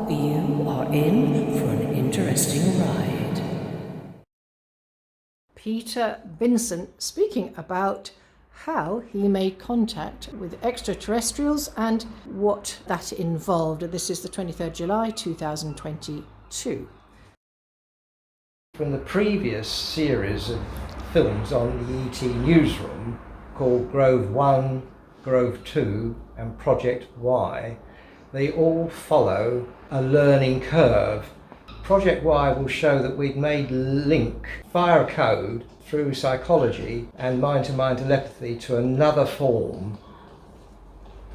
You are in for an interesting ride. Peter Vincent speaking about how he made contact with extraterrestrials and what that involved. This is the 23rd July 2022. From the previous series of films on the ET newsroom called Grove 1, Grove 2 and Project Y, they all follow a learning curve. Project Y will show that we'd made link via a code through psychology and mind-to-mind telepathy to another form,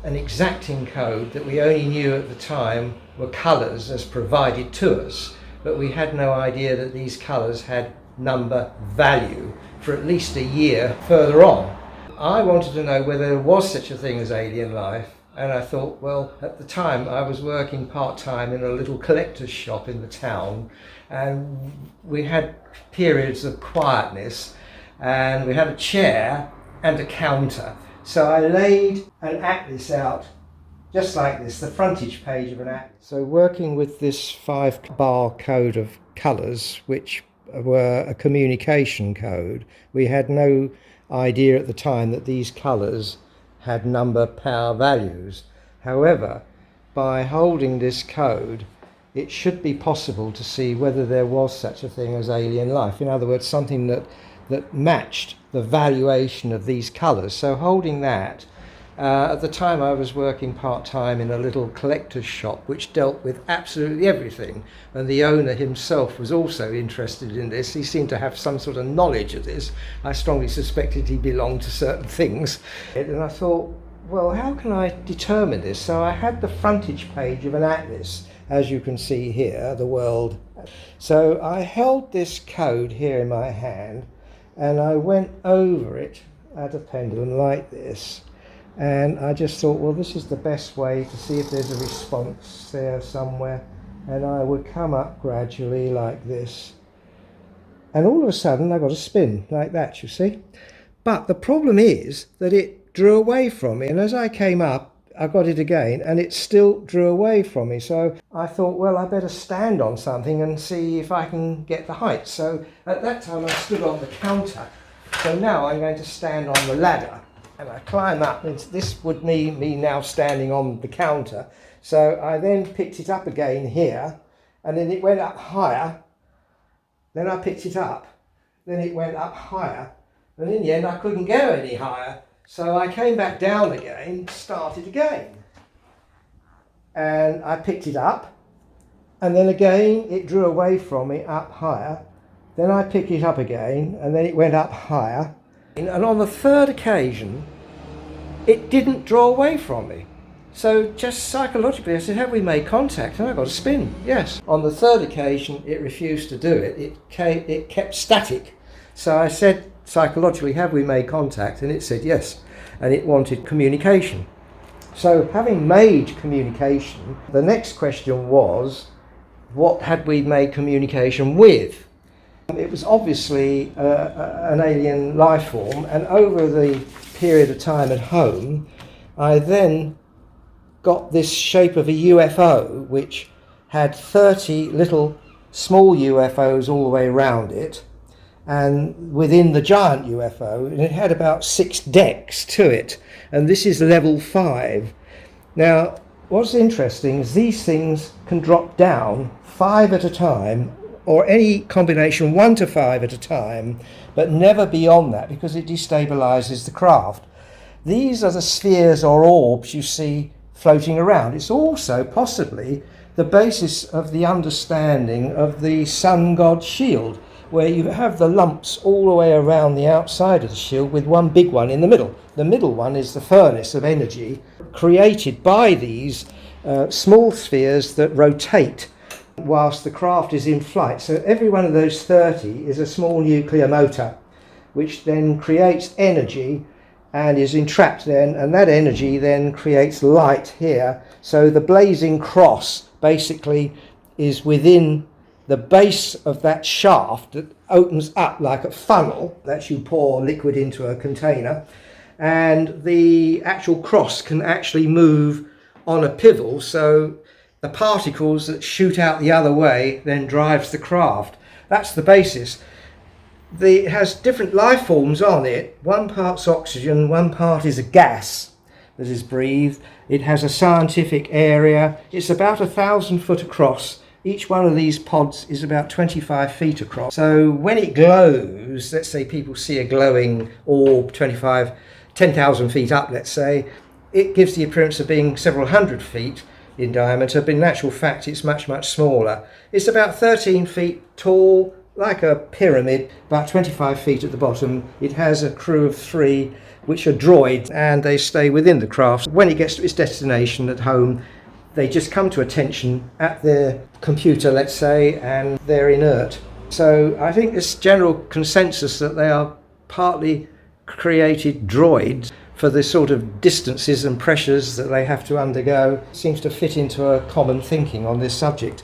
an exacting code that we only knew at the time were colours as provided to us, but we had no idea that these colours had number value for at least a year further on. I wanted to know whether there was such a thing as alien life, and I thought, well, at the time I was working part-time in a little collector's shop in the town, and we had periods of quietness, and we had a chair and a counter. So I laid an atlas out just like this, the frontage page of an atlas. So working with this 5-bar code of colours, which were a communication code, we had no idea at the time that these colours had number power values. However, by holding this code, it should be possible to see whether there was such a thing as alien life. In other words, something that matched the valuation of these colours. So holding that, at the time I was working part-time in a little collector's shop which dealt with absolutely everything, and the owner himself was also interested in this. He seemed to have some sort of knowledge of this. I strongly suspected he belonged to certain things. And I thought, well, how can I determine this? So I had the frontage page of an atlas, as you can see here, the world. So I held this code here in my hand and I went over it at a pendulum like this. And I just thought, well, this is the best way to see if there's a response there somewhere. And I would come up gradually like this. And all of a sudden I got a spin like that, you see. But the problem is that it drew away from me. And as I came up, I got it again and it still drew away from me. So I thought, well, I better stand on something and see if I can get the height. So at that time I stood on the counter. So now I'm going to stand on the ladder. And I climb up, and this would mean me now standing on the counter. So I then picked it up again here, and then it went up higher. Then I picked it up, then it went up higher, and in the end I couldn't go any higher. So I came back down again, started again. And I picked it up, and then again it drew away from me up higher. Then I picked it up again, and then it went up higher. And on the third occasion, it didn't draw away from me. So just psychologically, I said, have we made contact? And I got a spin, yes. On the third occasion, it refused to do it. It kept static. So I said, psychologically, have we made contact? And it said yes. And it wanted communication. So having made communication, the next question was, what had we made communication with? It was obviously an alien life form, and over the period of time at home, I then got this shape of a UFO, which had 30 little small UFOs all the way around it, and within the giant UFO, and it had about 6 decks to it, and this is level 5. Now, what's interesting is these things can drop down 5 at a time, or any combination 1 to 5 at a time, but never beyond that because it destabilizes the craft. These are the spheres or orbs you see floating around. It's also possibly the basis of the understanding of the sun god shield, where you have the lumps all the way around the outside of the shield with one big one in the middle. The middle one is the furnace of energy created by these small spheres that rotate whilst the craft is in flight. So every one of those 30 is a small nuclear motor, which then creates energy and is entrapped then, and that energy then creates light here. So the blazing cross basically is within the base of that shaft that opens up like a funnel that you pour liquid into a container, and the actual cross can actually move on a pivot. So The particles that shoot out the other way then drives the craft. That's the basis. It has different life forms on it. One part's oxygen, one part is a gas that is breathed. It has a scientific area. It's about 1,000 foot across. Each one of these pods is about 25 feet across. So when it glows, let's say people see a glowing orb 10,000 feet up, let's say, it gives the appearance of being several hundred feet in diameter, but in actual fact it's much, much smaller. It's about 13 feet tall, like a pyramid, about 25 feet at the bottom. It has a crew of 3 which are droids, and they stay within the craft. When it gets to its destination at home, they just come to attention at their computer, let's say, and they're inert. So I think this general consensus that they are partly created droids for the sort of distances and pressures that they have to undergo seems to fit into a common thinking on this subject.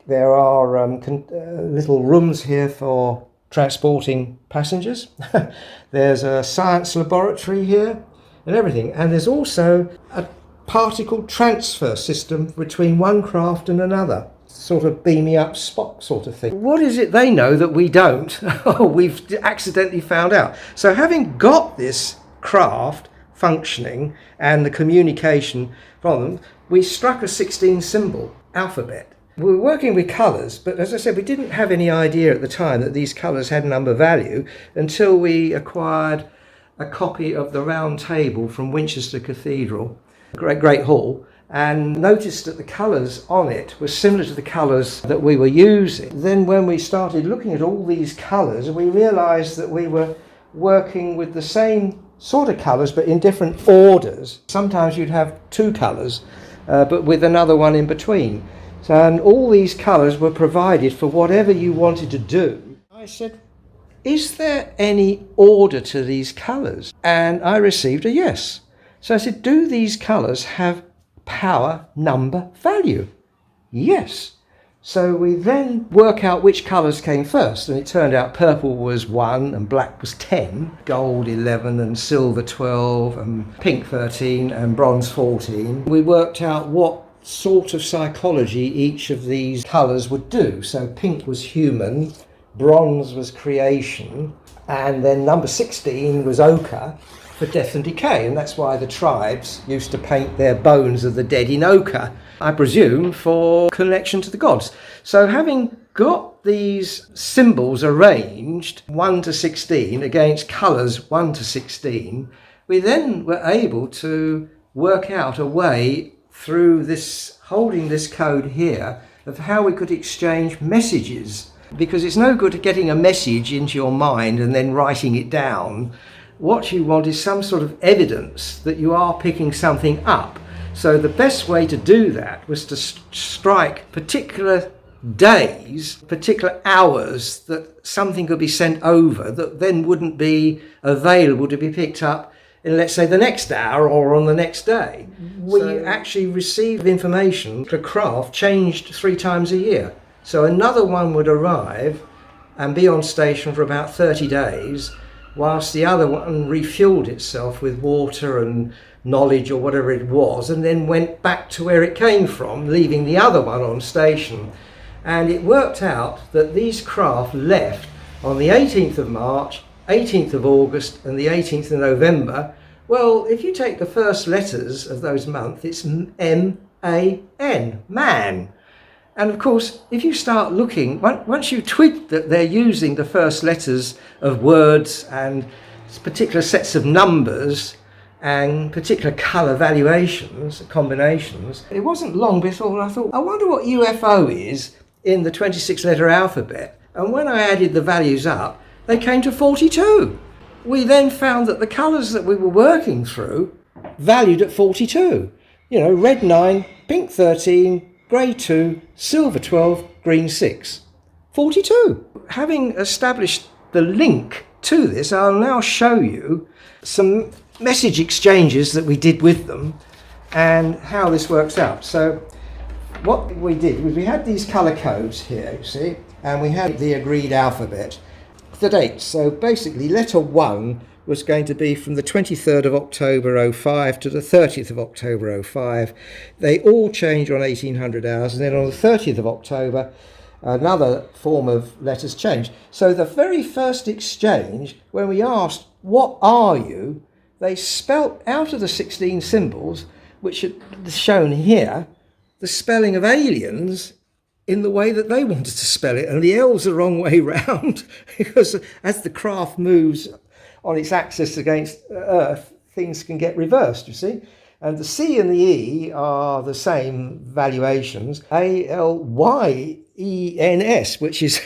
There are little rooms here for transporting passengers. There's a science laboratory here and everything. And there's also a particle transfer system between one craft and another. Sort of beam me up Spock sort of thing. What is it they know that we don't? Oh, we've accidentally found out. So having got this craft functioning and the communication from them, we struck a 16 symbol alphabet. We were working with colours, but as I said, we didn't have any idea at the time that these colours had number value until we acquired a copy of the Round Table from Winchester Cathedral, Great Hall, and noticed that the colours on it were similar to the colours that we were using. Then when we started looking at all these colours, we realised that we were working with the same sort of colours but in different orders. Sometimes you'd have 2 colours, but with another one in between. And all these colours were provided for whatever you wanted to do. I said, is there any order to these colours? And I received a yes. So I said, do these colours have power, number, value? Yes. So we then work out which colours came first, and it turned out purple was 1 and black was 10, gold 11 and silver 12 and pink 13 and bronze 14. We worked out what sort of psychology each of these colours would do. So pink was human, bronze was creation, and then number 16 was ochre for death and decay, and that's why the tribes used to paint their bones of the dead in ochre, I presume for connection to the gods. So having got these symbols arranged 1 to 16 against colours 1 to 16, we then were able to work out a way through this, holding this code here, of how we could exchange messages, because it's no good getting a message into your mind and then writing it down. What you want is some sort of evidence that you are picking something up. So the best way to do that was to strike particular days, particular hours that something could be sent over that then wouldn't be available to be picked up in, let's say, the next hour or on the next day. We actually received information. The craft changed 3 times a year. So another one would arrive and be on station for about 30 days, whilst the other one refueled itself with water and knowledge or whatever it was, and then went back to where it came from, leaving the other one on station. And it worked out that these craft left on the 18th of March, 18th of August and the 18th of November. Well, if you take the first letters of those months, it's M-A-N, man. And of course, if you start looking, once you twig that they're using the first letters of words and particular sets of numbers and particular colour valuations, combinations, it wasn't long before I thought, I wonder what UFO is in the 26-letter alphabet. And when I added the values up, they came to 42. We then found that the colours that we were working through valued at 42. You know, red 9, pink 13, grey 2, silver 12, green 6. 42. Having established the link to this, I'll now show you some message exchanges that we did with them and how this works out. So what we did was we had these colour codes here, you see, and we had the agreed alphabet. The dates. So basically letter 1 was going to be from the 23rd of October 05 to the 30th of October 05. They all change on 1800 hours, and then on the 30th of October, another form of letters changed. So the very first exchange, when we asked, "What are you?" they spelt out of the 16 symbols, which are shown here, the spelling of aliens in the way that they wanted to spell it. And the L's are the wrong way round, because as the craft moves on its axis against Earth, things can get reversed, you see. And the C and the E are the same valuations, ALYENS, which is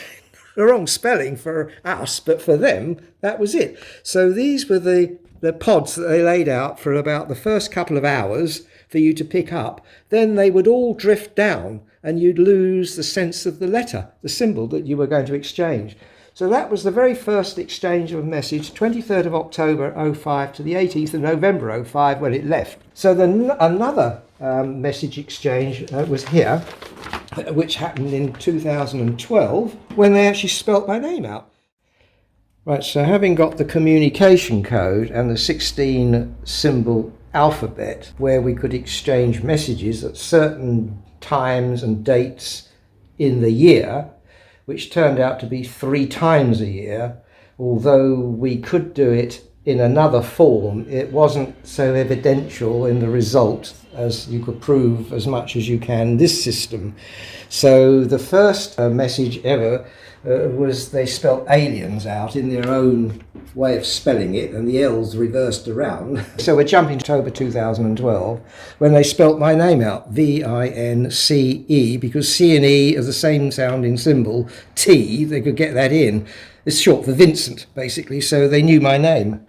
the wrong spelling for us, but for them, that was it. So these were the pods that they laid out for about the first couple of hours for you to pick up. Then they would all drift down and you'd lose the sense of the letter, the symbol that you were going to exchange. So that was the very first exchange of a message, 23rd of October 05 to the 18th of November 05 when it left. So then another message exchange was here, which happened in 2012 when they actually spelt my name out. Right, so having got the communication code and the 16 symbol alphabet where we could exchange messages at certain times and dates in the year, which turned out to be 3 times a year, although we could do it in another form, it wasn't so evidential in the result as you could prove as much as you can this system. So the first message ever was they spelt aliens out in their own way of spelling it, and the L's reversed around. So we're jumping to October 2012 when they spelt my name out, VINCE, because C and E are the same sounding symbol. T, they could get that in. It's short for Vincent, basically, so they knew my name.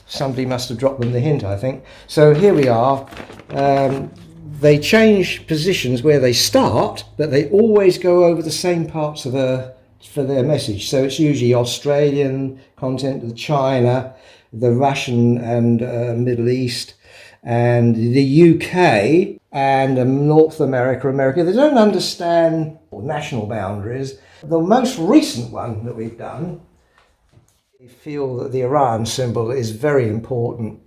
Somebody must have dropped them the hint, I think. So here we are. They change positions where they start, but they always go over the same parts of Earth for their message. So it's usually Australian content, the China, the Russian and Middle East, and the UK and North America. They don't understand national boundaries. The most recent one that we've done, we feel that the Orion symbol is very important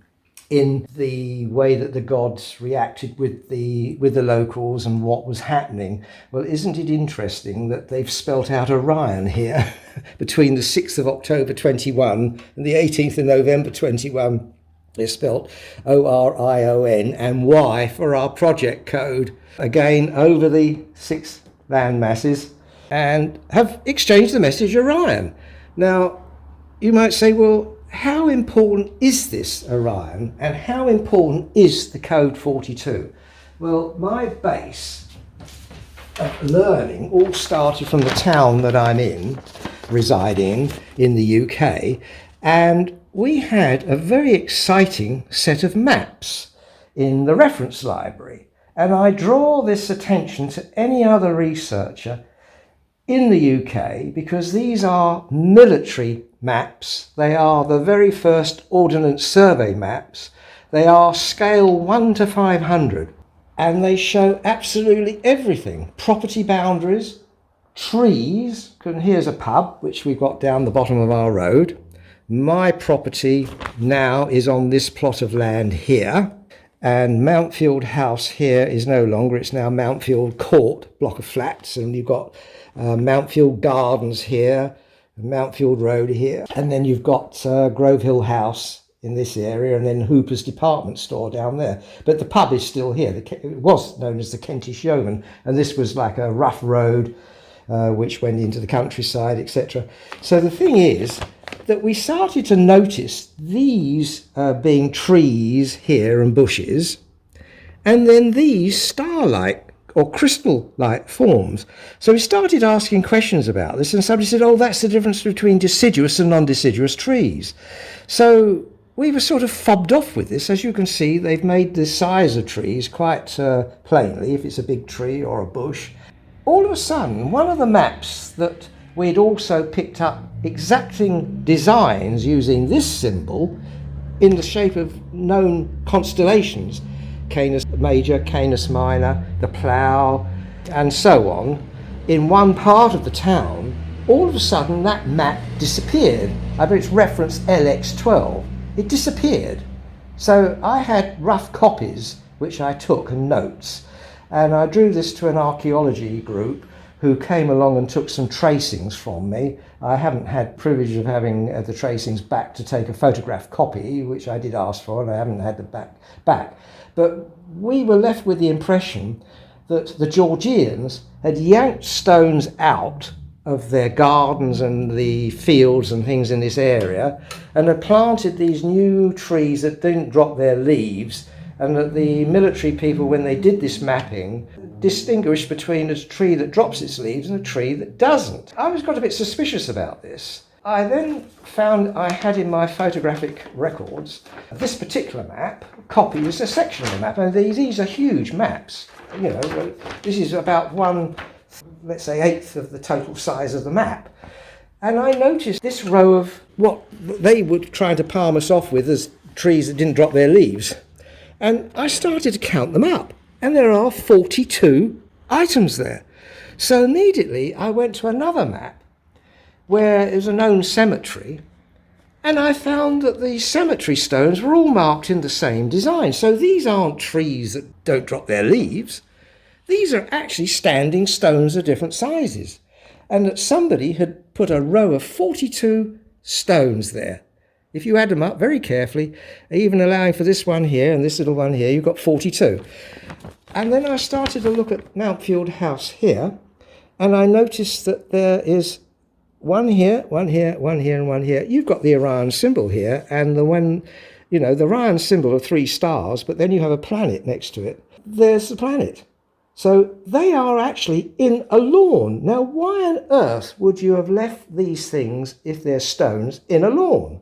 in the way that the gods reacted with the locals and what was happening. Well, isn't it interesting that they've spelt out Orion here between the 6th of October 21 and the 18th of November 21. They're spelt ORION and Y for our project code, again over the 6 land masses, and have exchanged the message Orion. Now, you might say, well, how important is this Orion, and how important is the code 42? Well, my base of learning all started from the town that I'm residing in the UK, and we had a very exciting set of maps in the reference library. And I draw this attention to any other researcher in the UK because these are military maps. They are the very first Ordnance Survey maps. They are scale 1 to 500 and they show absolutely everything. Property boundaries, trees, and here's a pub which we've got down the bottom of our road. My property now is on this plot of land here, and Mountfield House here is no longer, it's now Mountfield Court, block of flats, and you've got Mountfield Gardens here, Mountfield Road here, and then you've got Grove Hill House in this area, and then Hooper's Department Store down there. But the pub is still here. It was known as the Kentish Yeoman, and this was like a rough road which went into the countryside, etc. So the thing is that we started to notice these being trees here and bushes, and then these star-like or crystal-like forms. So we started asking questions about this, and somebody said, oh, that's the difference between deciduous and non-deciduous trees. So we were sort of fobbed off with this. As you can see, they've made the size of trees quite plainly, if it's a big tree or a bush. All of a sudden, one of the maps that we'd also picked up exacting designs using this symbol in the shape of known constellations, Canis Major, Canis Minor, the Plough, and so on, in one part of the town all of a sudden that map disappeared. I mean, it's referenced LX12. It disappeared. So I had rough copies, which I took, and notes. And I drew this to an archeology group who came along and took some tracings from me. I haven't had privilege of having the tracings back to take a photograph copy, which I did ask for, and I haven't had them back. But we were left with the impression that the Georgians had yanked stones out of their gardens and the fields and things in this area and had planted these new trees that didn't drop their leaves, and that the military people, when they did this mapping, distinguished between a tree that drops its leaves and a tree that doesn't. I was got a bit suspicious about this. I then found I had in my photographic records this particular map, copy is a section of the map, and these are huge maps. You know, this is about one, let's say, eighth of the total size of the map. And I noticed this row of what they were trying to palm us off with as trees that didn't drop their leaves. And I started to count them up, and there are 42 items there. So immediately I went to another map where it was a known cemetery, and I found that the cemetery stones were all marked in the same design. So these aren't trees that don't drop their leaves. These are actually standing stones of different sizes. And that somebody had put a row of 42 stones there. If you add them up very carefully, even allowing for this one here and this little one here, you've got 42. And then I started to look at Mountfield House here, and I noticed that there is one here, one here, one here, and one here. You've got the Orion symbol here, and the one, you know, the Orion symbol of 3 stars, but then you have a planet next to it. There's the planet. So they are actually in a lawn. Now, why on earth would you have left these things, if they're stones, in a lawn?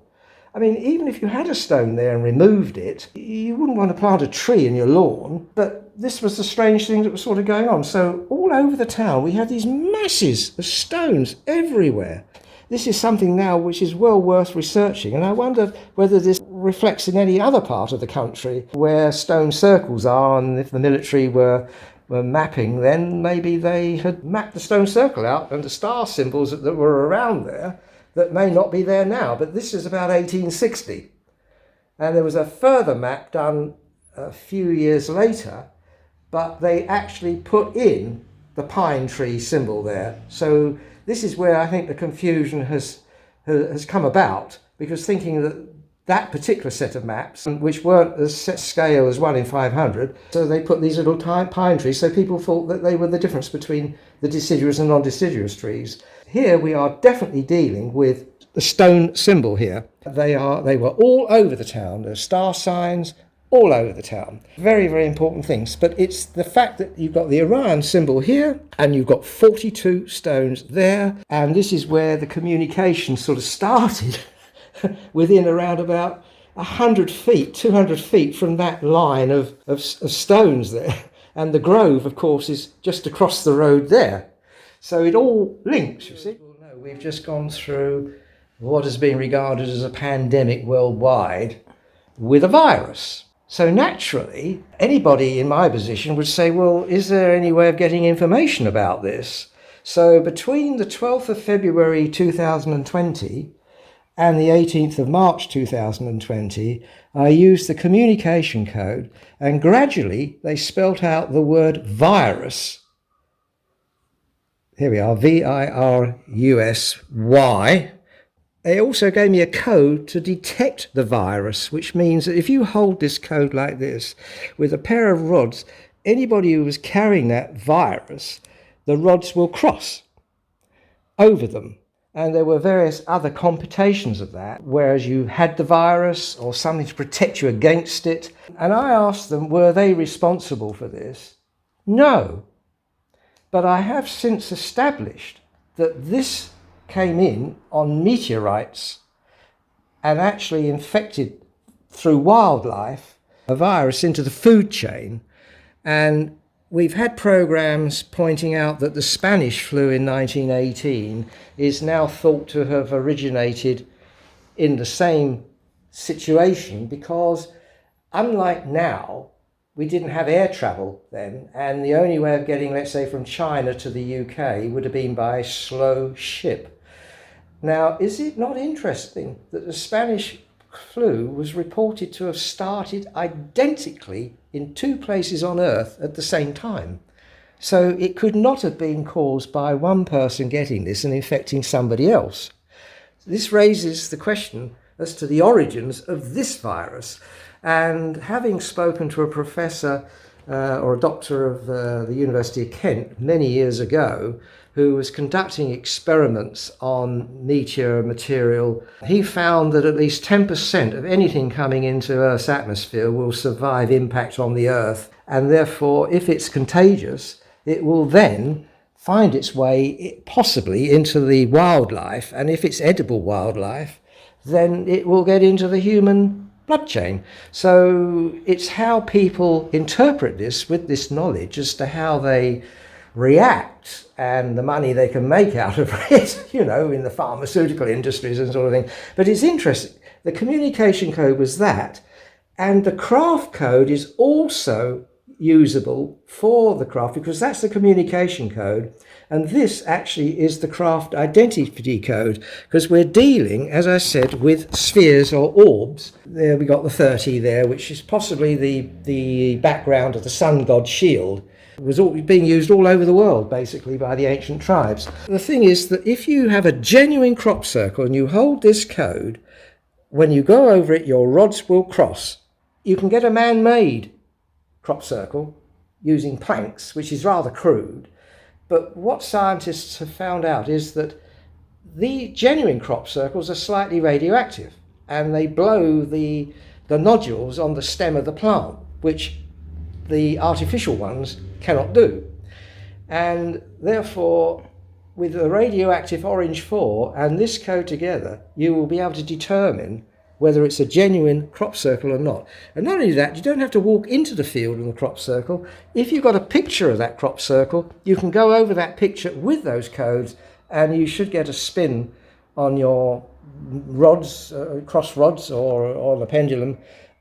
I mean, even if you had a stone there and removed it, you wouldn't want to plant a tree in your lawn. But this was the strange thing that was sort of going on. So all over the town, we had these masses of stones everywhere. This is something now which is well worth researching. And I wonder whether this reflects in any other part of the country where stone circles are. And if the military were mapping, then maybe they had mapped the stone circle out and the star symbols that were around there that may not be there now. But this is about 1860. And there was a further map done a few years later, but they actually put in the pine tree symbol there. So this is where I think the confusion has come about, because thinking that that particular set of maps, which weren't as set scale as 1 in 500, so they put these little pine trees, so people thought that they were the difference between the deciduous and non-deciduous trees. Here we are definitely dealing with the stone symbol here. They were all over the town. There's star signs all over the town. Very, very important things. But it's the fact that you've got the Orion symbol here and you've got 42 stones there. And this is where the communication sort of started within around about 100 feet, 200 feet from that line of stones there. And the grove, of course, is just across the road there. So it all links, you see. Well, no, we've just gone through what has been regarded as a pandemic worldwide with a virus. So naturally, anybody in my position would say, well, is there any way of getting information about this? So between the 12th of February 2020 and the 18th of March 2020, I used the communication code, and gradually they spelt out the word virus. Here we are, VIRUSY. They also gave me a code to detect the virus, which means that if you hold this code like this with a pair of rods, anybody who was carrying that virus, the rods will cross over them. And there were various other computations of that, whereas you had the virus or something to protect you against it. And I asked them, were they responsible for this? No. But I have since established that this came in on meteorites and actually infected through wildlife a virus into the food chain. And we've had programs pointing out that the Spanish flu in 1918 is now thought to have originated in the same situation, because unlike now, we didn't have air travel then, and the only way of getting, let's say, from China to the UK would have been by slow ship. Now, is it not interesting that the Spanish flu was reported to have started identically in two places on Earth at the same time? So it could not have been caused by one person getting this and infecting somebody else. This raises the question as to the origins of this virus. And having spoken to a professor or a doctor of the University of Kent many years ago, who was conducting experiments on meteor material, he found that at least 10% of anything coming into Earth's atmosphere will survive impact on the Earth. And therefore, if it's contagious, it will then find its way possibly into the wildlife. And if it's edible wildlife, then it will get into the human blood chain. So it's how people interpret this with this knowledge as to how they react and the money they can make out of it, in the pharmaceutical industries and sort of thing. But it's interesting. The communication code was that, and the craft code is also usable for the craft because that's the communication code. And this actually is the craft identity code because we're dealing, as I said, with spheres or orbs. There we got the 30 there, which is possibly the background of the sun god shield. It was being used all over the world, basically, by the ancient tribes. The thing is that if you have a genuine crop circle and you hold this code, when you go over it, your rods will cross. You can get a man-made crop circle using planks, which is rather crude. But what scientists have found out is that the genuine crop circles are slightly radioactive and they blow the nodules on the stem of the plant, which the artificial ones cannot do. And therefore, with the radioactive orange 4 and this code together, you will be able to determine whether it's a genuine crop circle or not. And not only that, you don't have to walk into the field in the crop circle. If you've got a picture of that crop circle, you can go over that picture with those codes and you should get a spin on your rods, cross rods or on the pendulum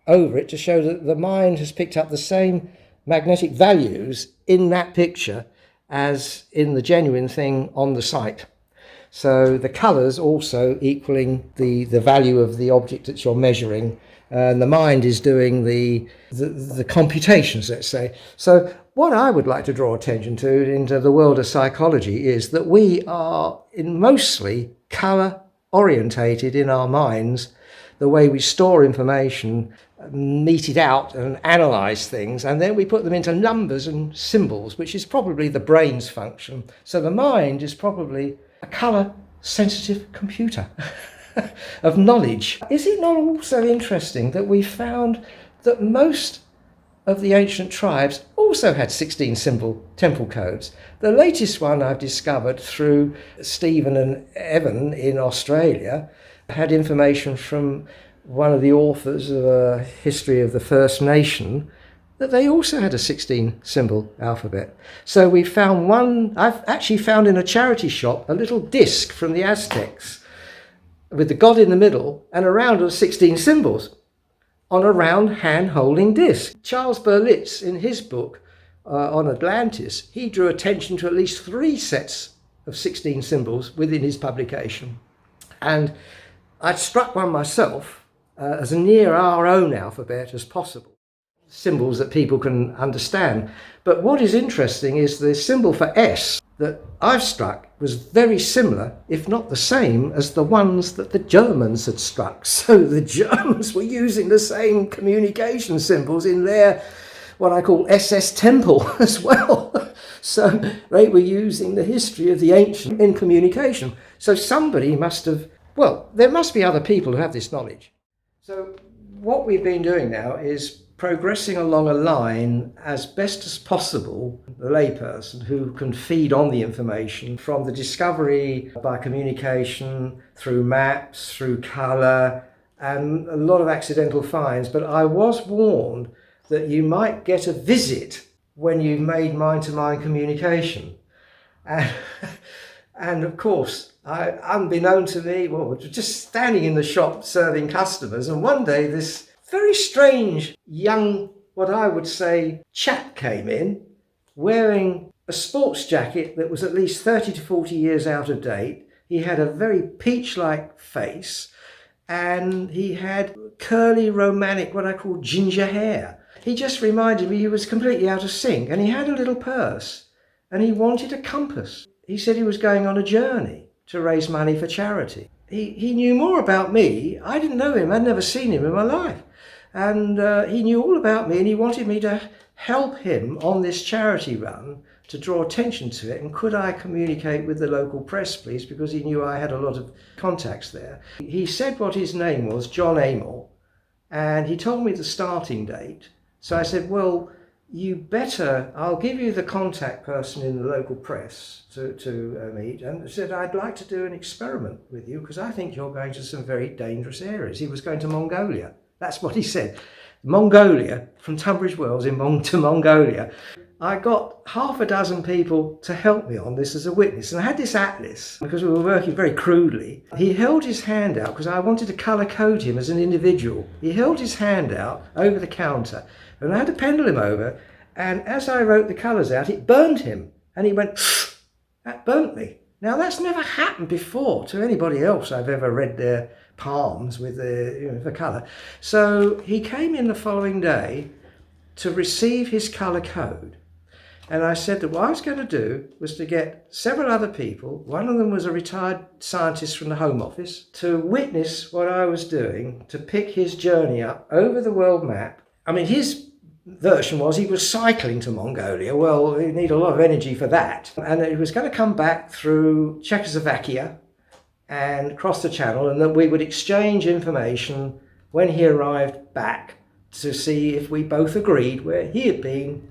over it to show that the mind has picked up the same magnetic values in that picture as in the genuine thing on the site. So the colours also equaling the value of the object that you're measuring, and the mind is doing the computations, let's say. So what I would like to draw attention to into the world of psychology is that we are mostly colour orientated in our minds, the way we store information, mete it out and analyse things, and then we put them into numbers and symbols, which is probably the brain's function. So the mind is probably a colour-sensitive computer of knowledge. Is it not also interesting that we found that most of the ancient tribes also had 16 symbol temple codes? The latest one I've discovered through Stephen and Evan in Australia had information from one of the authors of a history of the First Nation that they also had a 16 symbol alphabet. So we found one, I've actually found in a charity shop a little disc from the Aztecs with the god in the middle and around are 16 symbols on a round hand-holding disc. Charles Berlitz, in his book on Atlantis, he drew attention to at least 3 sets of 16 symbols within his publication. And I struck one myself as near our own alphabet as possible. Symbols that people can understand. But what is interesting is the symbol for S that I've struck was very similar, if not the same, as the ones that the Germans had struck. So the Germans were using the same communication symbols in their, what I call SS temple as well. So they were using the history of the ancient in communication. So somebody must have, well, there must be other people who have this knowledge. So what we've been doing now is progressing along a line as best as possible, the layperson who can feed on the information from the discovery by communication, through maps, through colour, and a lot of accidental finds. But I was warned that you might get a visit when you've made mind-to-mind communication. And of course, unbeknown to me, just standing in the shop serving customers, and one day this very strange young, what I would say, chap came in wearing a sports jacket that was at least 30 to 40 years out of date, He had a very peach-like face, and he had curly, romantic, what I call ginger hair. He just reminded me he was completely out of sync, and he had a little purse, and he wanted a compass. He said he was going on a journey to raise money for charity. He knew more about me. I didn't know him. I'd never seen him in my life. And he knew all about me, and he wanted me to help him on this charity run to draw attention to it. And could I communicate with the local press, please, because he knew I had a lot of contacts there. He said what his name was, John Amell, and he told me the starting date. So I said, well, you better, I'll give you the contact person in the local press to meet. And I said, I'd like to do an experiment with you because I think you're going to some very dangerous areas. He was going to Mongolia. That's what he said. Mongolia, from Tunbridge Wells to Mongolia. I got half a dozen people to help me on this as a witness. And I had this atlas, because we were working very crudely. He held his hand out, because I wanted to colour code him as an individual. He held his hand out over the counter, and I had to pendle him over. And as I wrote the colours out, it burned him. And he went, that burnt me. Now, that's never happened before to anybody else I've ever read their palms with the colour. So he came in the following day to receive his colour code. And I said that what I was going to do was to get several other people, one of them was a retired scientist from the Home Office, to witness what I was doing, to pick his journey up over the world map. I mean, his version was he was cycling to Mongolia. Well, you need a lot of energy for that. And he was going to come back through Czechoslovakia and cross the channel, and that we would exchange information when he arrived back to see if we both agreed where he had been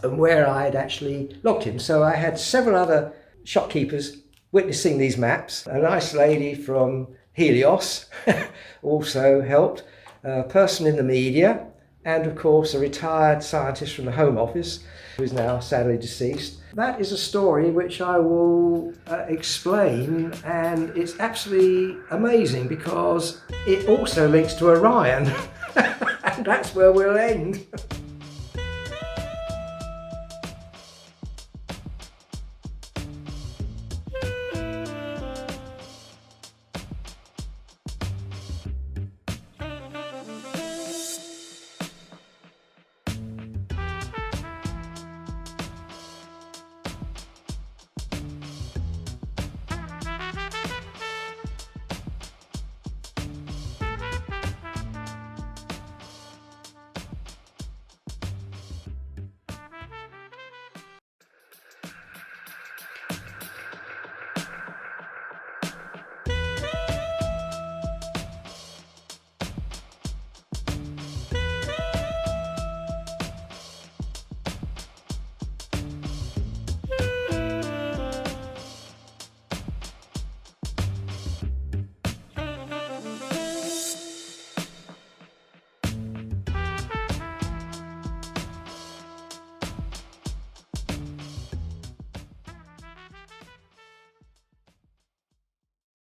and where I had actually locked him. So I had several other shopkeepers witnessing these maps. A nice lady from Helios also helped, a person in the media, and of course a retired scientist from the Home Office, who is now sadly deceased. That is a story which I will explain, and it's absolutely amazing because it also links to Orion, and that's where we'll end.